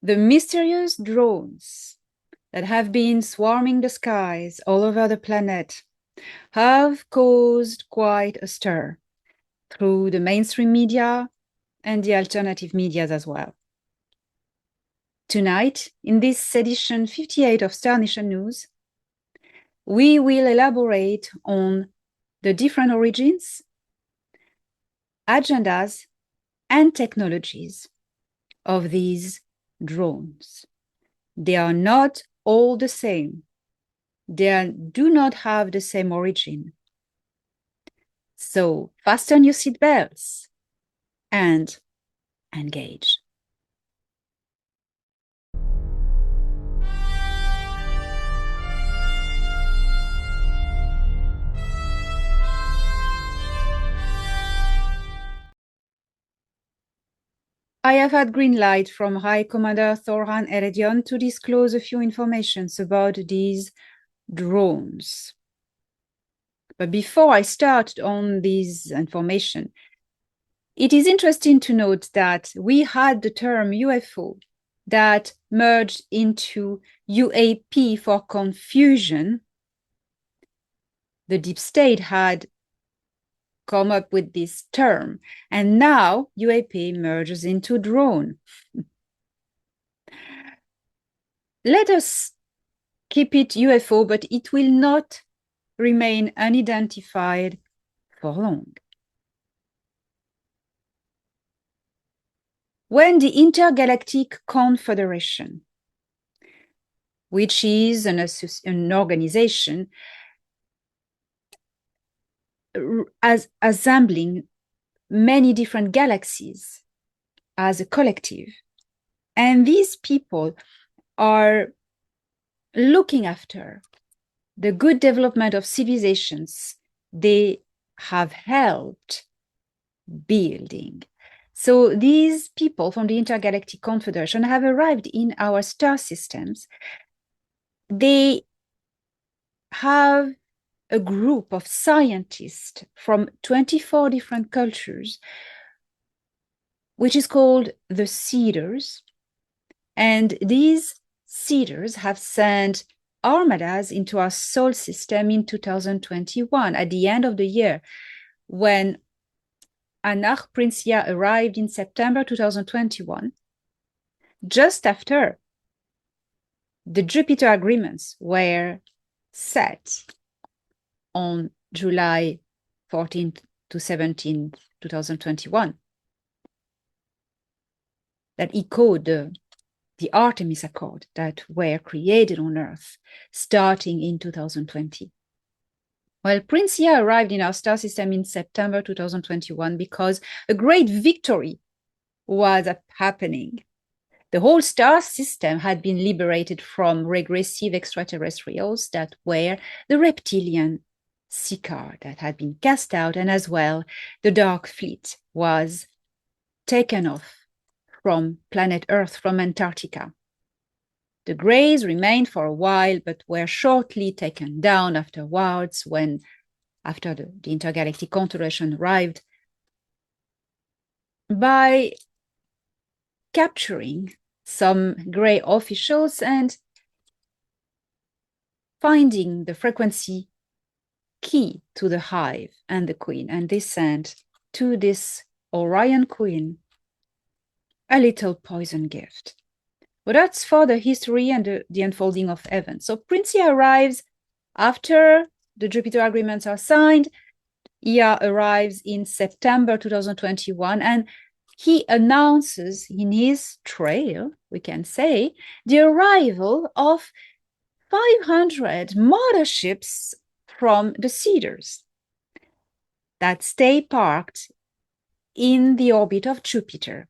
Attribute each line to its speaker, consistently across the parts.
Speaker 1: The mysterious drones that have been swarming the skies all over the planet have caused quite a stir through the mainstream media and the alternative medias as well. Tonight, in this edition 58 of Star Nation News, we will elaborate on the different origins, agendas, and technologies of these drones. They are not all the same. They do not have the same origin. So fasten your seatbelts and engage. I have had green light from High Commander Thorhan Eredion to disclose a few informations about these drones. But before I start on this information, it is interesting to note that we had the term UFO that merged into UAP for confusion. The deep state had come up with this term, and now UAP merges into drone. Let us keep it UFO, but it will not remain unidentified for long. When the Intergalactic Confederation, which is an organization as assembling many different galaxies as a collective, and these people are looking after the good development of civilizations they have helped building. So these people from the Intergalactic Confederation have arrived in our star systems. They have a group of scientists from 24 different cultures, which is called the Seeders. And these Seeders have sent armadas into our solar system in 2021, at the end of the year, when Anach Princia arrived in September 2021, just after the Jupiter agreements were set on July 14th to 17th, 2021, that echoed the Artemis Accord that were created on Earth starting in 2020. Well, Princia arrived in our star system in September 2021 because a great victory was happening. The whole star system had been liberated from regressive extraterrestrials that were the reptilian Seeker that had been cast out, and as well, the Dark Fleet was taken off from planet Earth, from Antarctica. The Greys remained for a while, but were shortly taken down afterwards when, after the Intergalactic Confederation arrived, by capturing some Grey officials and finding the frequency key to the hive and the queen. And they sent to this Orion queen a little poison gift. But that's for the history and the unfolding of events. So Princia arrives after the Jupiter agreements are signed. Ia arrives in September 2021, and he announces in his trail, we can say, the arrival of 500 motherships from the Seeders that stay parked in the orbit of Jupiter.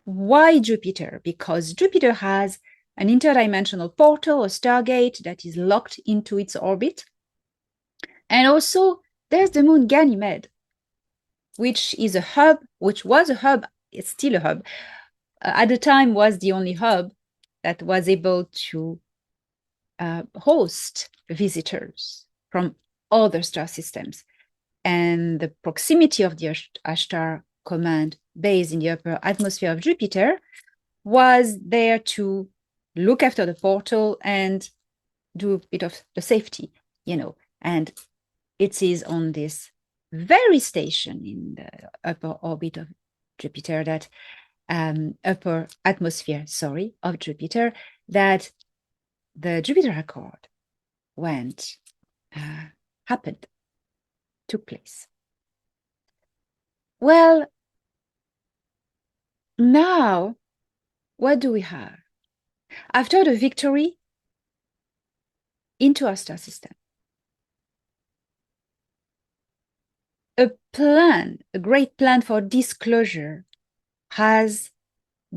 Speaker 1: Why Jupiter? Because Jupiter has an interdimensional portal, a stargate that is locked into its orbit. And also there's the moon Ganymede, which is a hub, which was a hub, it's still a hub, at the time was the only hub that was able to host visitors from other star systems. And the proximity of the Ashtar command base in the upper atmosphere of Jupiter was there to look after the portal and do a bit of the safety, and it is on this very station in the upper orbit of Jupiter that upper atmosphere, of Jupiter, that the Jupiter Accord happened, took place. Well, now, what do we have? After the victory into our star system, a great plan for disclosure has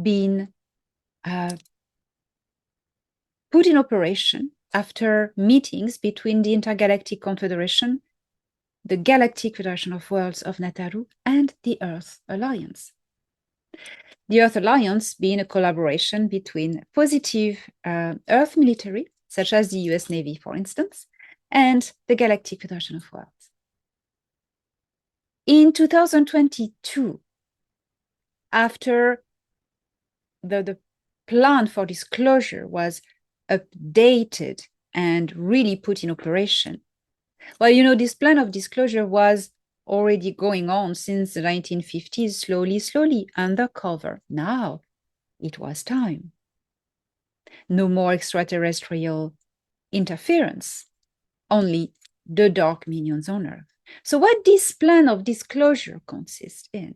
Speaker 1: been put in operation after meetings between the Intergalactic Confederation, the Galactic Federation of Worlds of Nataru, and the Earth Alliance. The Earth Alliance being a collaboration between positive Earth military, such as the US Navy, for instance, and the Galactic Federation of Worlds. In 2022, after the plan for disclosure was updated and really put in operation, well, this plan of disclosure was already going on since the 1950s, slowly, undercover. Now it was time. No more extraterrestrial interference, only the dark minions on Earth. So what this plan of disclosure consists in?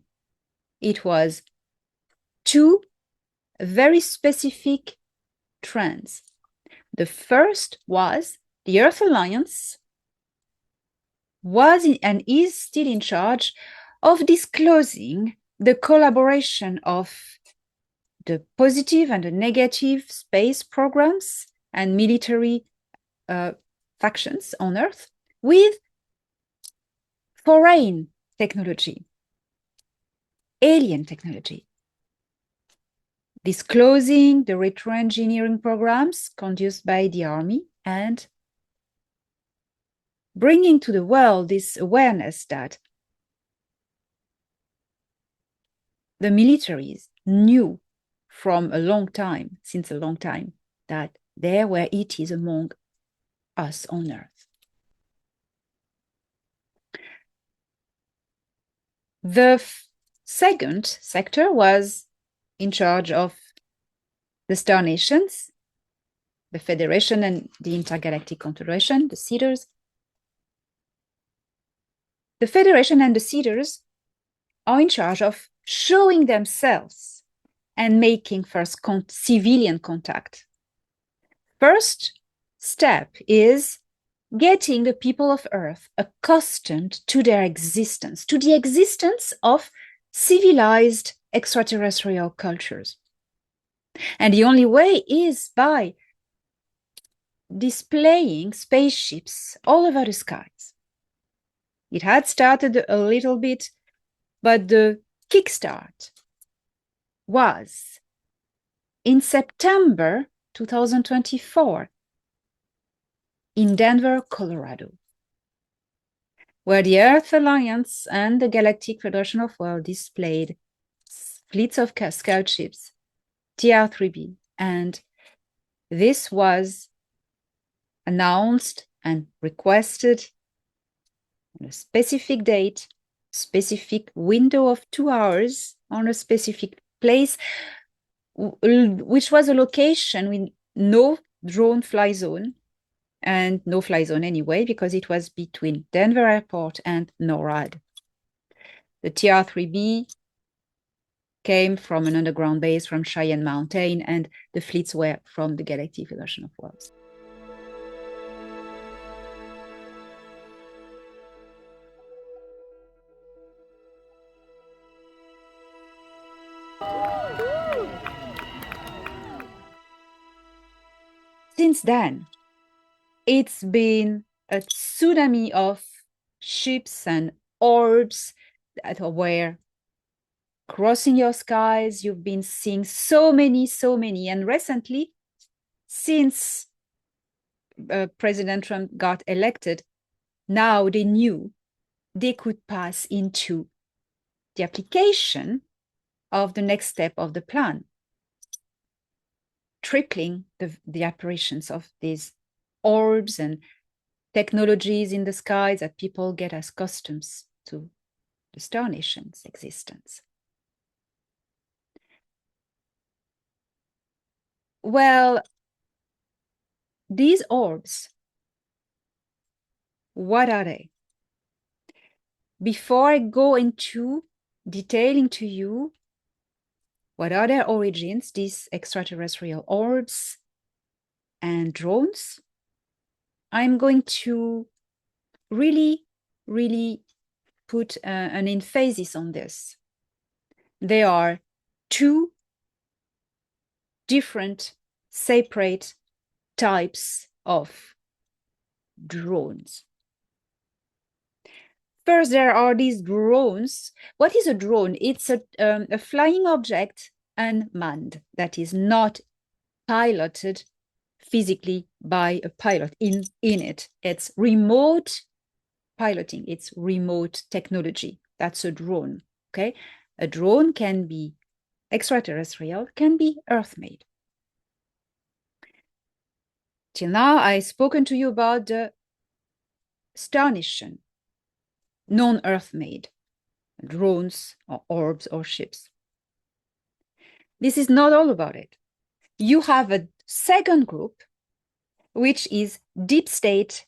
Speaker 1: It was two very specific trends. The first was the Earth Alliance and is still in charge of disclosing the collaboration of the positive and the negative space programs and military factions on Earth with foreign technology, alien technology, disclosing the retroengineering programs conducted by the army and bringing to the world this awareness that the militaries knew since a long time, that there were ETs among us on Earth. The second sector was in charge of the star nations, the Federation and the Intergalactic Confederation, the Cedars. The Federation and the Cedars are in charge of showing themselves and making first civilian contact. First step is getting the people of Earth accustomed to their existence, to the existence of civilized extraterrestrial cultures. And the only way is by displaying spaceships all over the skies. It had started a little bit, but the kickstart was in September 2024 in Denver, Colorado, where the Earth Alliance and the Galactic Federation of Worlds displayed fleets of scout ships, TR-3B, and this was announced and requested on a specific date, specific window of 2 hours on a specific place, which was a location with no drone fly zone, and no fly zone anyway, because it was between Denver Airport and NORAD. The TR-3B came from an underground base from Cheyenne Mountain, and the fleets were from the Galactic Federation of Worlds. Since then, it's been a tsunami of ships and orbs that were crossing your skies. You've been seeing so many. And recently, since President Trump got elected, now they knew they could pass into the application of the next step of the plan. tripling the apparitions of these orbs and technologies in the skies that people get as customs to the Star Nation's existence. Well, these orbs, what are they? Before I go into detailing to you what are their origins, these extraterrestrial orbs and drones, I'm going to really put an emphasis on this. There are two different, separate types of drones. First, there are these drones. What is a drone? It's a flying object unmanned that is not piloted physically by a pilot in it. It's remote piloting. It's remote technology. That's a drone, okay? A drone can be extraterrestrial, can be Earth-made. Till now, I've spoken to you about the Star Nation, non-Earth-made drones or orbs or ships. This is not all about it. You have a second group, which is deep state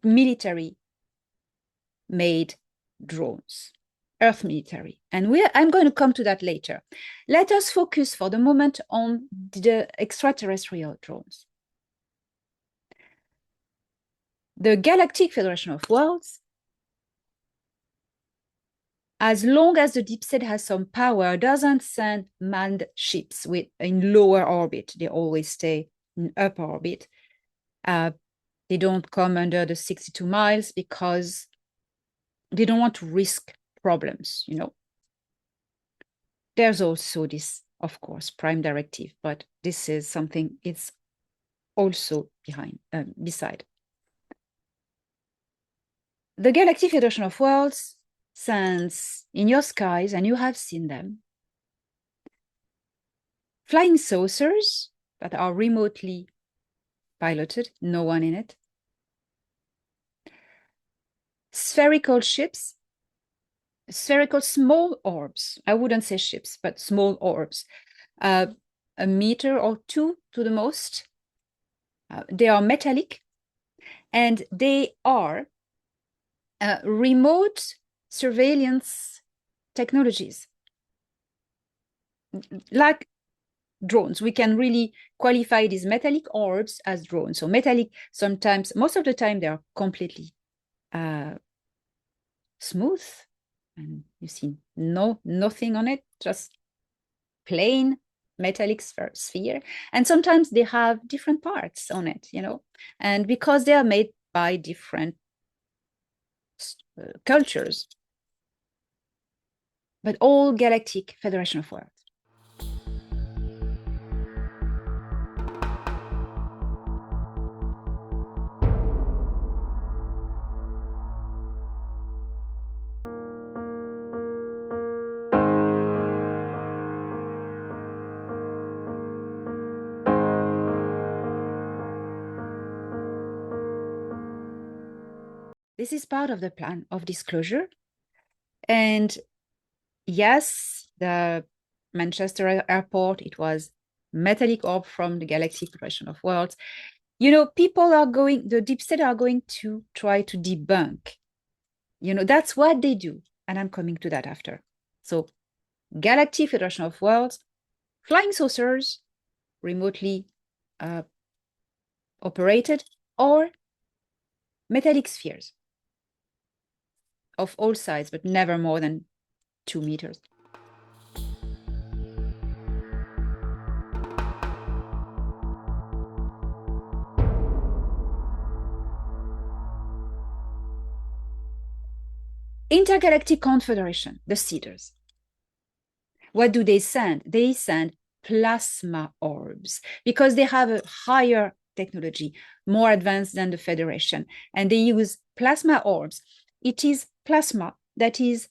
Speaker 1: military made drones, Earth military. And I'm going to come to that later. Let us focus for the moment on the extraterrestrial drones. The Galactic Federation of Worlds, as long as the deep state has some power, doesn't send manned ships in lower orbit. They always stay in upper orbit. They don't come under the 62 miles because they don't want to risk problems, you know. There's also this, of course, prime directive, but this is something it's also beside. The Galactic Federation of Worlds sends in your skies, and you have seen them, flying saucers that are remotely piloted, no one in it, spherical ships, spherical small orbs. I wouldn't say ships, but small orbs, a meter or two to the most. They are metallic, and they are remote surveillance technologies. Like drones, we can really qualify these metallic orbs as drones. So metallic, sometimes, most of the time, they are completely smooth, and you see nothing on it, just plain metallic sphere. And sometimes they have different parts on it, you know, and because they are made by different cultures, but all Galactic Federation of Worlds. This is part of the plan of disclosure. And yes, the Manchester airport, it was metallic orb from the Galactic Federation of Worlds. You know, the deep state are going to try to debunk. You know, that's what they do. And I'm coming to that after. So Galactic Federation of Worlds, flying saucers, remotely operated, or metallic spheres of all sizes, but never more than 2 meters. Intergalactic Confederation, the Cedars. What do they send? They send plasma orbs because they have a higher technology, more advanced than the Federation. And they use plasma orbs. It is plasma that is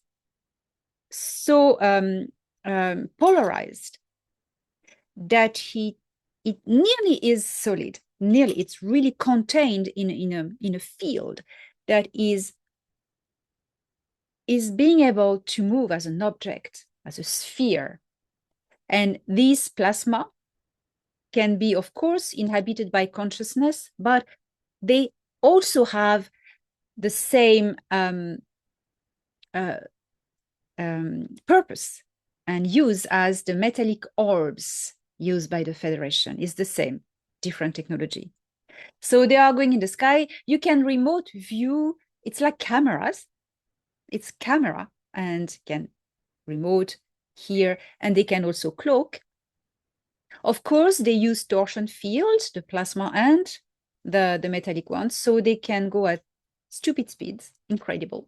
Speaker 1: so polarized that it nearly is solid, nearly it's really contained in a field that is being able to move as an object, as a sphere. And these plasma can be, of course, inhabited by consciousness, but they also have the same purpose and use as the metallic orbs used by the Federation. Is the same, different technology. So they are going in the sky. You can remote view. It's like cameras. It's camera and can remote here, and they can also cloak. Of course, they use torsion fields, the plasma and the metallic ones, so they can go at stupid speeds, incredible.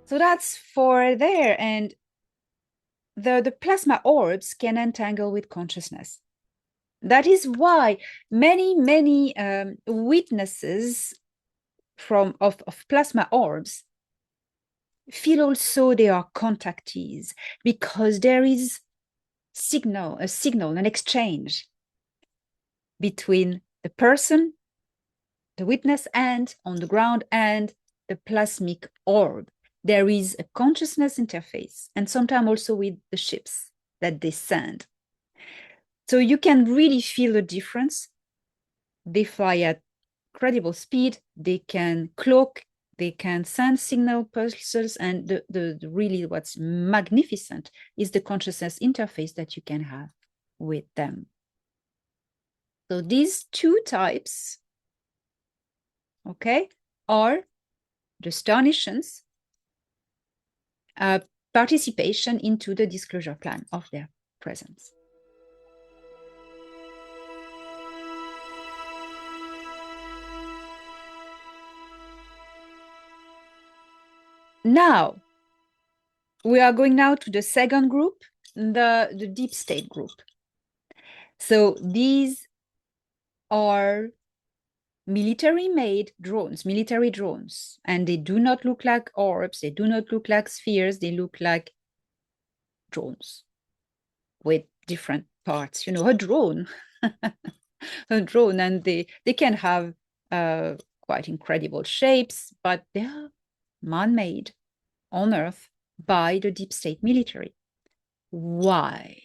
Speaker 1: So that's for there. And the plasma orbs can entangle with consciousness. That is why many witnesses of plasma orbs feel also they are contactees, because there is a signal, an exchange between the person, the witness, and on the ground, and the plasmic orb. There is a consciousness interface, and sometimes also with the ships that they send. So you can really feel the difference. They fly at incredible speed. They can cloak. They can send signal pulses. And the really what's magnificent is the consciousness interface that you can have with them. So these two types, okay, are the star nations' participation into the disclosure plan of their presence. Now, we are going now to the second group, the deep state group. So these are military-made drones, military drones, and they do not look like orbs, they do not look like spheres, they look like drones with different parts. You know, a drone, a drone, and they can have quite incredible shapes, but they are man-made on Earth by the deep state military. Why?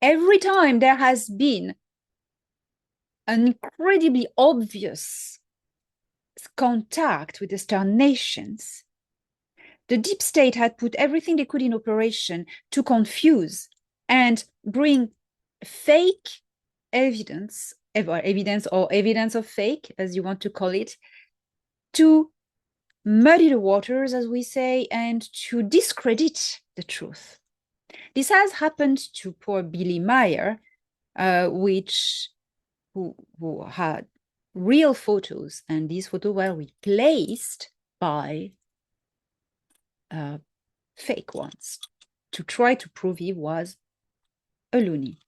Speaker 1: Every time there has been an incredibly obvious contact with the star nations, The deep state had put everything they could in operation to confuse and bring fake evidence or evidence of fake, as you want to call it, to muddy the waters, as we say, and to discredit the truth. This has happened to poor Billy Meyer, who had real photos, and these photos were replaced by fake ones to try to prove he was a loony.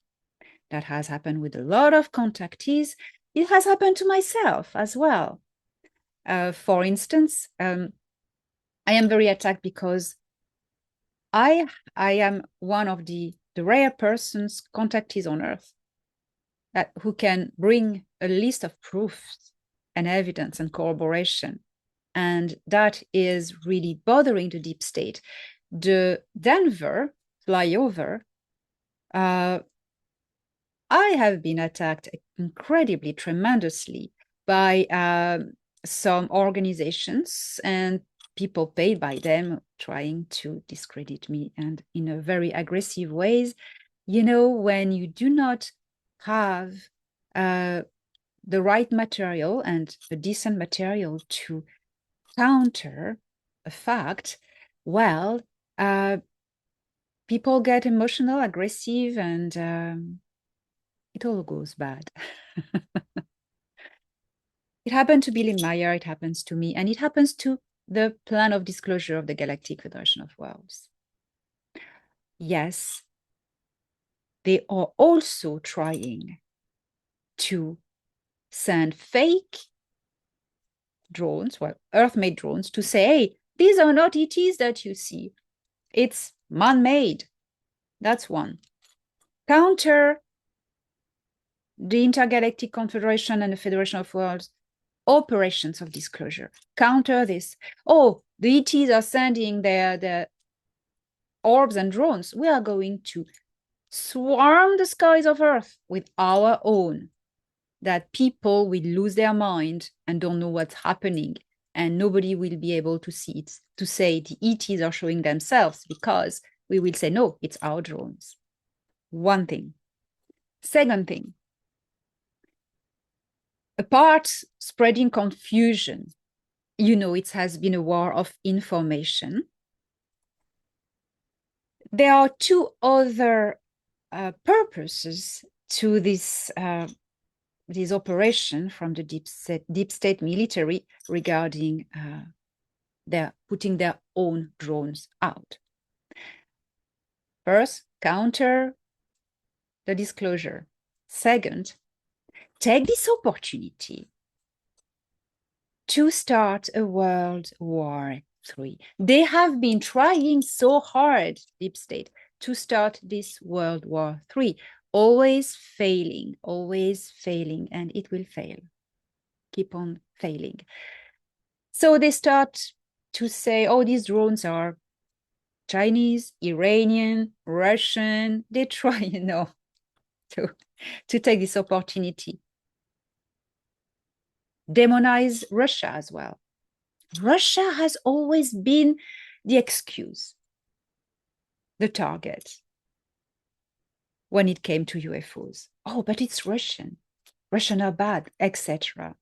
Speaker 1: That has happened with a lot of contactees. It has happened to myself as well. For instance, I am very attacked because I am one of the rare persons, contactees on Earth, who can bring a list of proofs and evidence and corroboration. And that is really bothering the deep state. The Denver flyover, I have been attacked incredibly, tremendously by some organizations and people paid by them trying to discredit me, and in a very aggressive ways. You know, when you do not have the right material and a decent material to counter a fact, well, people get emotional, aggressive, and it all goes bad. It happened to Billy Meyer, it happens to me, and it happens to the plan of disclosure of the Galactic Federation of Worlds. Yes, they are also trying to send fake drones, well, Earth-made drones, to say, hey, these are not ETs that you see. It's man-made. That's one. Counter the Intergalactic Confederation and the Federation of Worlds operations of disclosure. Counter this. Oh, the ETs are sending their orbs and drones. We are going to swarm the skies of Earth with our own, that people will lose their mind and don't know what's happening, and nobody will be able to see it, to say the ETs are showing themselves, because we will say, no, it's our drones. One thing. Second thing, apart spreading confusion, you know, it has been a war of information. There are two other purposes to this operation from the deep state military regarding their putting their own drones out. First, counter the disclosure. Second, take this opportunity to start a World War III. They have been trying so hard, deep state, to start this World War III, always failing, and it will fail, keep on failing. So they start to say, oh, these drones are Chinese, Iranian, Russian. They try, you know, to take this opportunity. Demonize Russia as well. Russia has always been the excuse, the target when it came to UFOs. Oh, but it's Russian. Russian are bad, etc.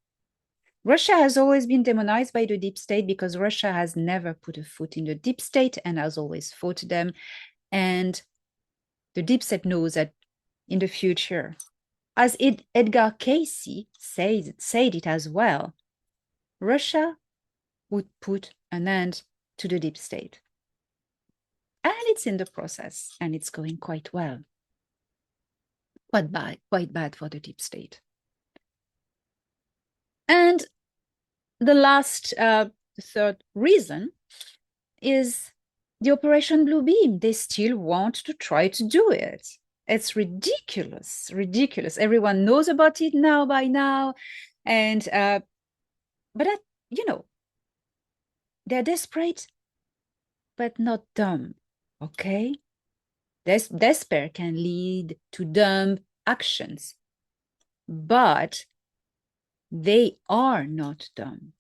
Speaker 1: Russia has always been demonized by the deep state because Russia has never put a foot in the deep state and has always fought them. And the deep state knows that in the future, as Edgar Casey said it as well, Russia would put an end to the deep state. And it's in the process, and it's going quite well. Quite bad for the deep state. And the last, third reason is the Operation Blue Beam. They still want to try to do it. It's ridiculous, ridiculous. Everyone knows about it by now. And, but, you know, they're desperate, but not dumb, okay? Despair can lead to dumb actions, but they are not dumb.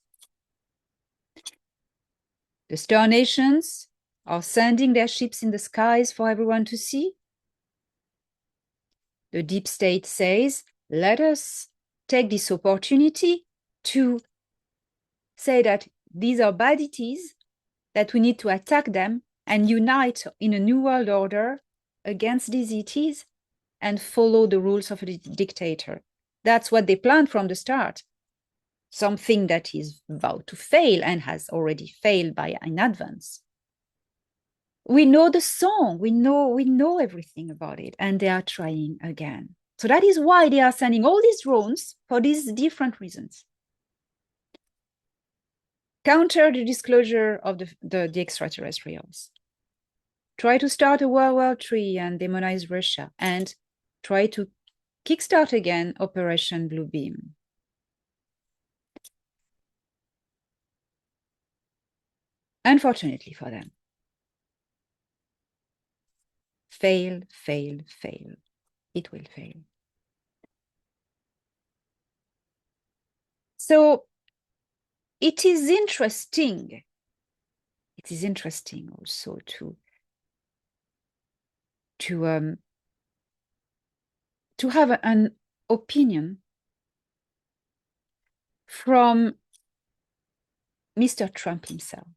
Speaker 1: The star nations are sending their ships in the skies for everyone to see. The deep state says, let us take this opportunity to say that these are bad ETs, that we need to attack them and unite in a new world order against these ETs and follow the rules of a dictator. That's what they planned from the start. Something that is about to fail and has already failed in advance. We know the song, we know everything about it, and they are trying again. So that is why they are sending all these drones for these different reasons. Counter the disclosure of the extraterrestrials. Try to start a World War III and demonize Russia, and try to kickstart again Operation Blue Beam. Unfortunately for them. Fail, fail, fail. It will fail. So it is interesting. It is interesting also to have an opinion from Mr. Trump himself.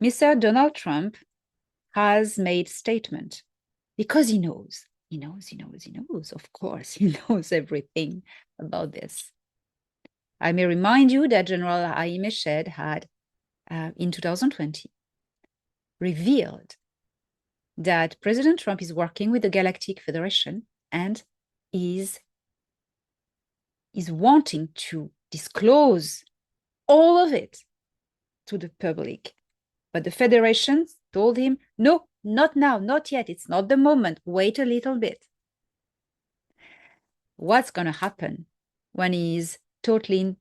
Speaker 1: Mr. Donald Trump has made statement because he knows. Of course, he knows everything about this. I may remind you that General Haim Eshed had, in 2020, revealed that President Trump is working with the Galactic Federation and is wanting to disclose all of it to the public. But the Federation told him, no, not now, not yet. It's not the moment. Wait a little bit. What's going to happen when he's totally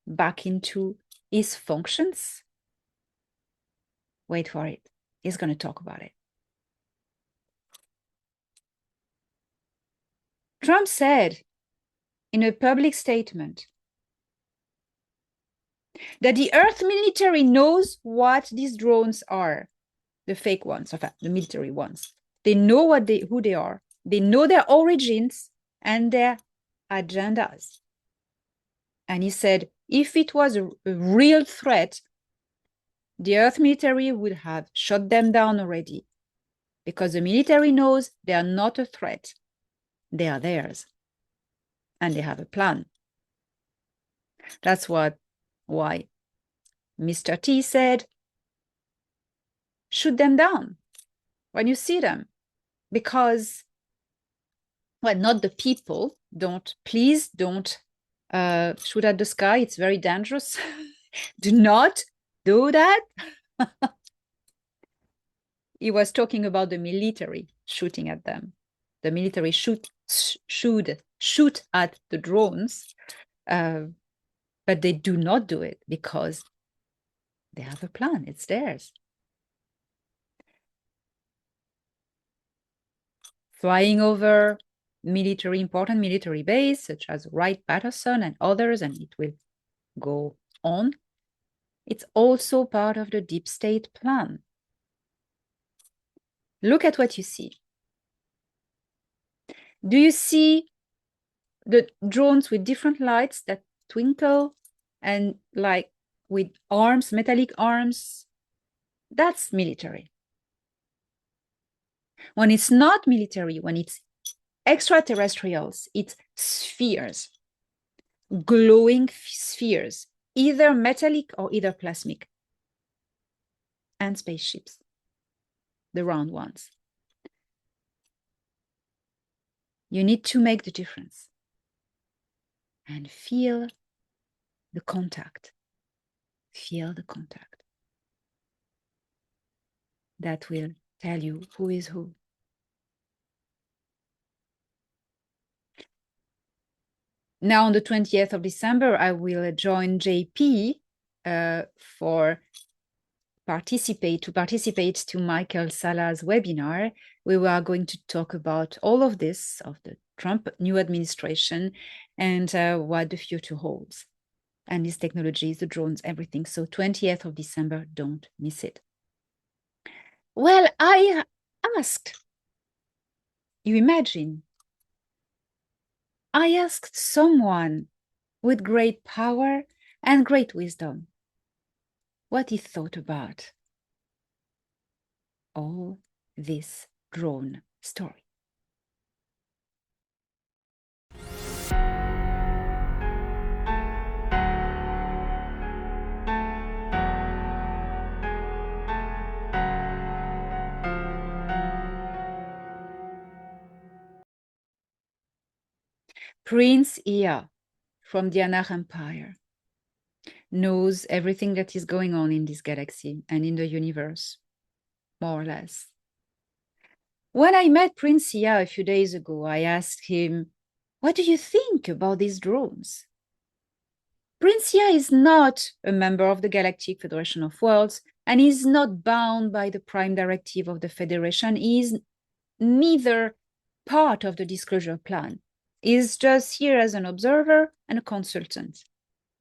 Speaker 1: back into his functions? Wait for it. He's going to talk about it. Trump said in a public statement that the Earth military knows what these drones are, the fake ones, in fact, the military ones. They know who they are. They know their origins and their agendas. And he said, if it was a real threat, the Earth military would have shot them down already, because the military knows they are not a threat. They are theirs. And they have a plan. That's why Mr. T said, shoot them down when you see them. Because, well, not the people. Please don't shoot at the sky. It's very dangerous. Do not do that. He was talking about the military shooting at them. The military should shoot at the drones, but they do not do it because they have a plan. It's theirs. Flying over important military base, such as Wright-Patterson and others, and it will go on. It's also part of the deep state plan. Look at what you see. Do you see the drones with different lights that twinkle and like with arms, metallic arms? That's military. When it's not military, when it's extraterrestrials, it's spheres, glowing spheres, either metallic or either plasmic, and spaceships, the round ones. You need to make the difference and feel the contact. Feel the contact. That will tell you who is who. Now on the 20th of December, I will join JP to participate to Michael Sala's webinar. We are going to talk about all of this, of the Trump new administration and what the future holds. and his technologies, the drones, everything. So 20th of December, don't miss it. Well, I asked, you imagine, I asked someone with great power and great wisdom what he thought about all this drone story. Prince Ea from the Anach Empire knows everything that is going on in this galaxy and in the universe, more or less. When I met Prince Ea a few days ago, I asked him, what do you think about these drones? Prince Ea is not a member of the Galactic Federation of Worlds and is not bound by the Prime Directive of the Federation. He is neither part of the disclosure plan. He is just here as an observer and a consultant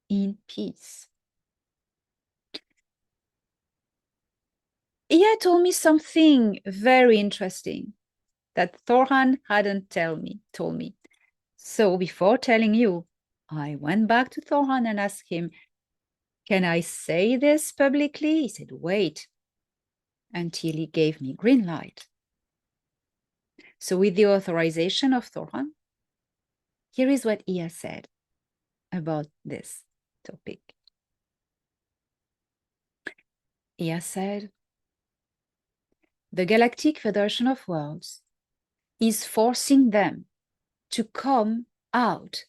Speaker 1: in peace. Ea told me something very interesting that Thorhan hadn't told me. So before telling you, I went back to Thorhan and asked him, can I say this publicly? He said, wait, until he gave me green light. So with the authorization of Thorhan, here is what Ea said about this topic. Ea said, the Galactic Federation of Worlds is forcing them to come out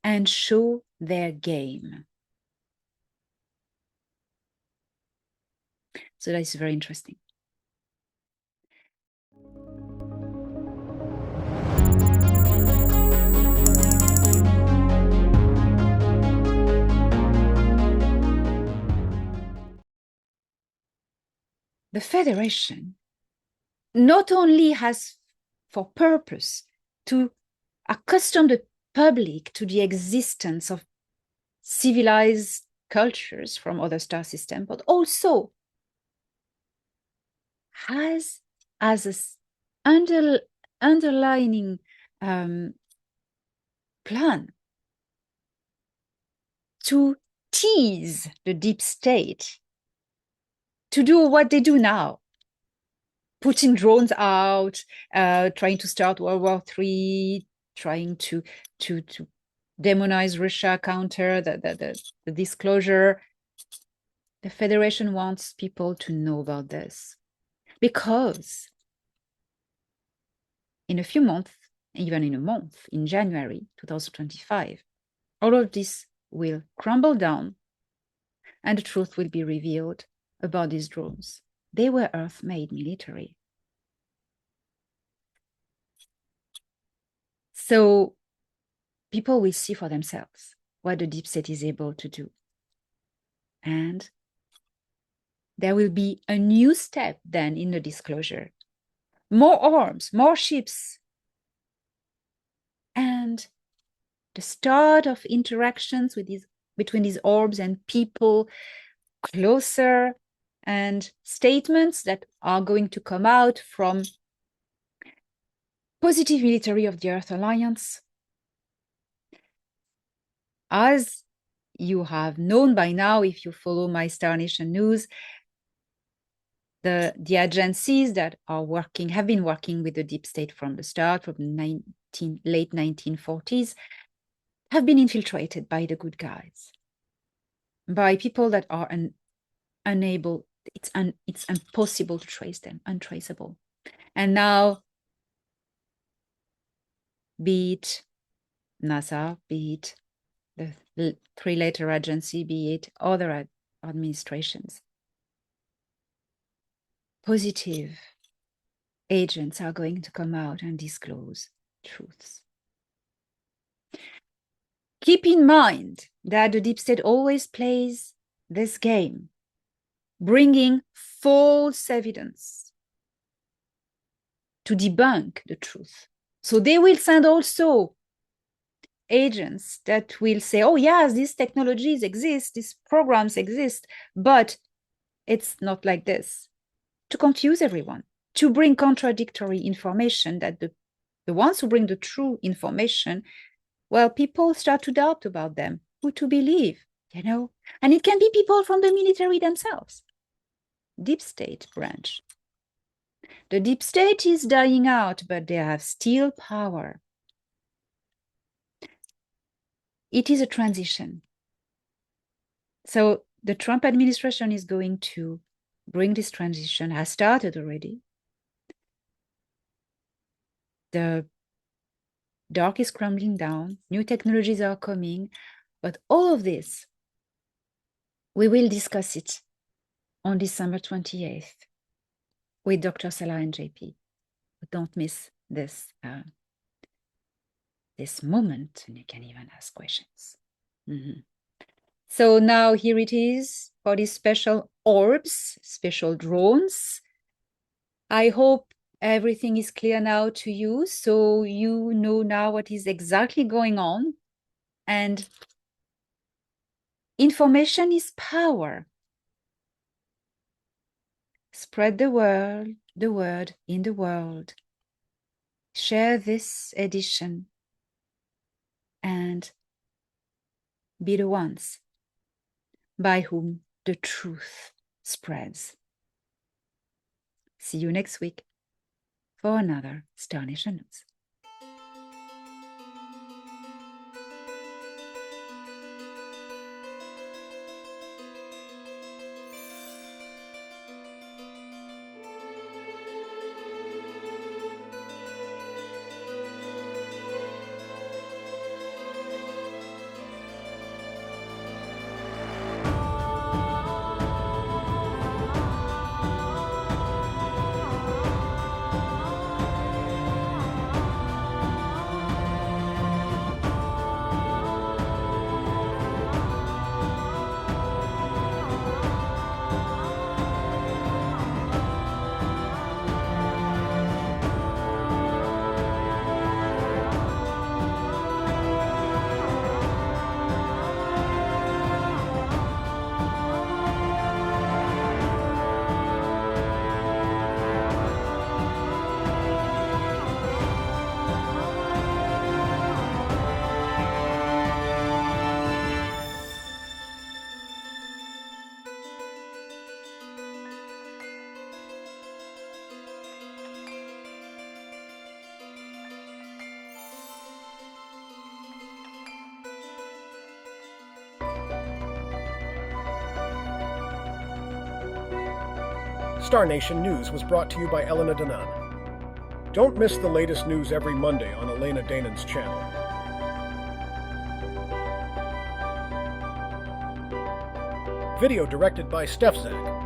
Speaker 1: and show their game. So that is very interesting. The Federation not only has for purpose to accustom the public to the existence of civilized cultures from other star systems, but also has as an underlining plan to tease the deep state to do what they do now, putting drones out, trying to start World War III, trying to demonize Russia, counter the disclosure. The Federation wants people to know about this because in a few months, even in a month, in January 2025, all of this will crumble down and the truth will be revealed about these drones. They were Earth-made military. So people will see for themselves what the deep state is able to do. And there will be a new step then in the disclosure. More orbs, more ships, and the start of interactions with between these orbs and people closer, and statements that are going to come out from positive military of the Earth Alliance. As you have known by now, if you follow my Star Nation news, the agencies that are working, have been working with the deep state from the start, from the late 1940s, have been infiltrated by the good guys, by people that are unable, it's impossible to trace them, untraceable. And now, be it NASA, be it the three-letter agency, be it other administrations, positive agents are going to come out and disclose truths. Keep in mind that the deep state always plays this game, bringing false evidence to debunk the truth. So they will send also agents that will say, oh, yes, these technologies exist, these programs exist, but it's not like this, to confuse everyone, to bring contradictory information that the ones who bring the true information, well, people start to doubt about them, who to believe, you know? And it can be people from the military themselves, deep state branch. The deep state is dying out, but they have still power. It is a transition. So the Trump administration is going to bring this transition, has started already. The dark is crumbling down, new technologies are coming, but all of this, we will discuss it on December 28th with Dr. Salah and JP. But don't miss this, this moment, and you can even ask questions. So now here it is for these special orbs, special drones. I hope everything is clear now to you, so you know now what is exactly going on. And information is power. Spread the word in the world. Share this edition and be the ones by whom the truth spreads. See you next week for another Star Nation News.
Speaker 2: Star Nation News was brought to you by Elena Danan. Don't miss the latest news every Monday on Elena Danan's channel. Video directed by StefZak.